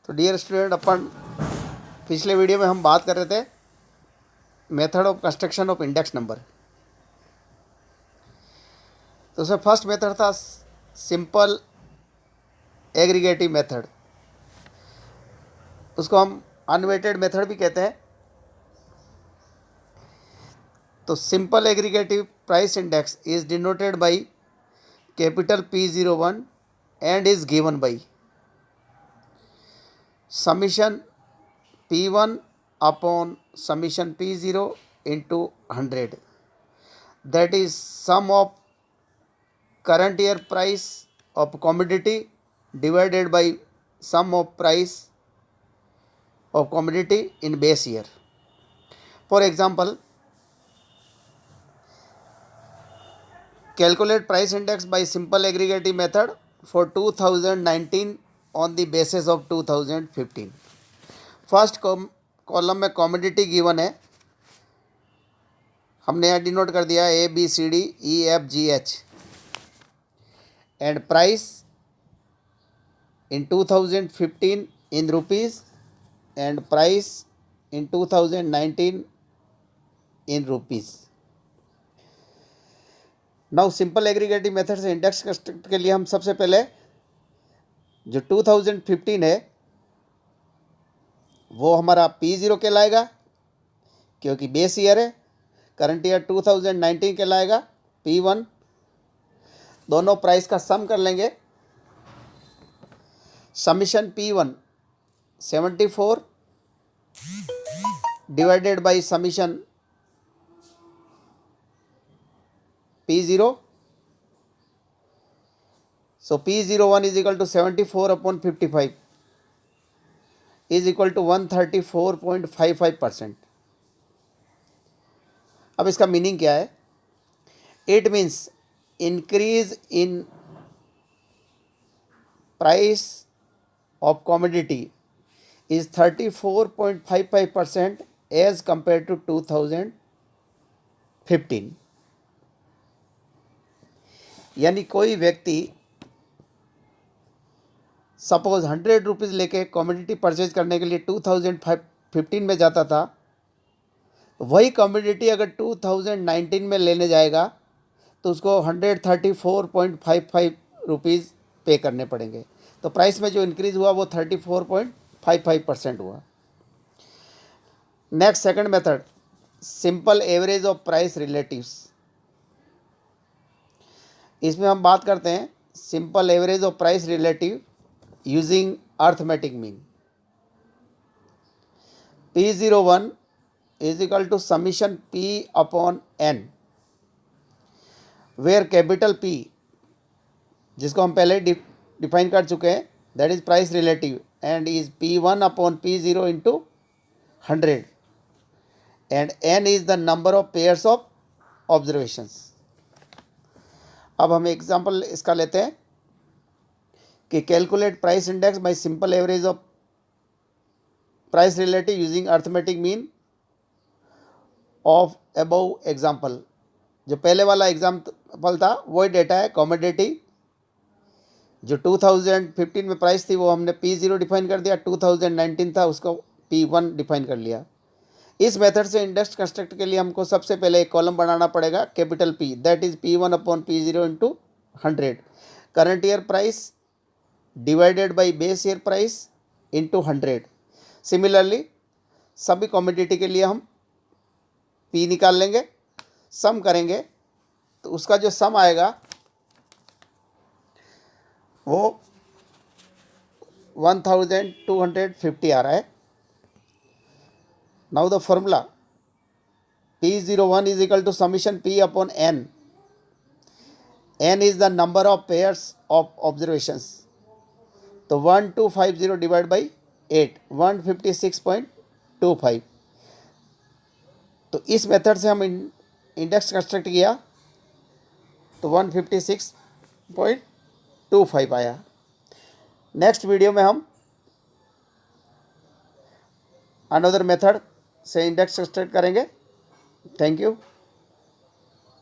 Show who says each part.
Speaker 1: तो dear student, अपन पिछले video में हम बात कर रहे थे method of construction of index number. तो उसमें फर्स्ट मेथड था सिंपल एग्रीगेटिव मेथड, उसको हम अनवेटेड मेथड भी कहते हैं। तो simple aggregative price index is denoted by capital P01 and is given by summation P1 upon summation P0 into 100, that is sum of current year price of commodity divided by sum of price of commodity in base year. For example, calculate price index by simple aggregative method for 2019 on the basis of 2015. First column में commodity given है, हमने यहाँ denote कर दिया ABCDEFGH, and price in 2015 in rupees and price in 2019 in rupees. Now simple aggregative method से index construct के लिए हम सबसे पहले जो 2015 है वो हमारा P0 कहलाएगा क्योंकि बेस ईयर है। करंट ईयर 2019 कहलाएगा P1। दोनों प्राइस का सम कर लेंगे। Summation P1 74 divided by summation P0। So P01 is equal to 74 upon 55 is equal to 134.55%। अब इसका मीनिंग क्या है? It means increase in price of commodity is 34.55% as compared to 2015। यानी कोई व्यक्ति सपोज 100 रुपीज़ लेके कॉमोडिटी परचेज करने के लिए 2015 में जाता था, वही कॉमोडिटी अगर 2019 में लेने जाएगा तो उसको 134.55 रुपीज़ पे करने पड़ेंगे। तो प्राइस में जो इंक्रीज़ हुआ वो 34.55% हुआ। Next second method, simple average of price relatives. इसमें हम बात करते हैं simple average of price relative using arithmetic mean. P01 is equal to summation P upon N, where capital P जिसको हम पहले डिफाइन कर चुके हैं, that is price relative and is P1 upon P0 into 100 and N is the number of pairs of observations. अब हम example इसका लेते हैं कि calculate price index bye simple average of price relative using arithmetic mean of above example. जो पहले वाला example था वही डेटा है। कॉमोडिटी जो 2015 में प्राइस थी वो हमने P0 डिफाइन कर दिया, 2019 था उसको P1 डिफाइन कर लिया। इस मेथड से इंडेक्स कंस्ट्रक्ट के लिए हमको सबसे पहले एक कॉलम बनाना पड़ेगा capital P, that is P1 upon P0 into 100, current year price divided by base year price into 100। Similarly सभी कॉमोडिटी के लिए हम P निकाल लेंगे, सम करेंगे तो उसका जो सम आएगा वो 1250 आ रहा है। Now the formula P01 is equal to summation P upon N. N is the number of pairs of observations. तो 1250 डिवाइड बाई 8, 156.25। तो इस मेथड से हम इंडेक्स कंस्ट्रक्ट किया तो 156.25 आया। नेक्स्ट वीडियो में हम अनदर मेथड से इंडेक्स कंस्ट्रक्ट करेंगे। Thank you.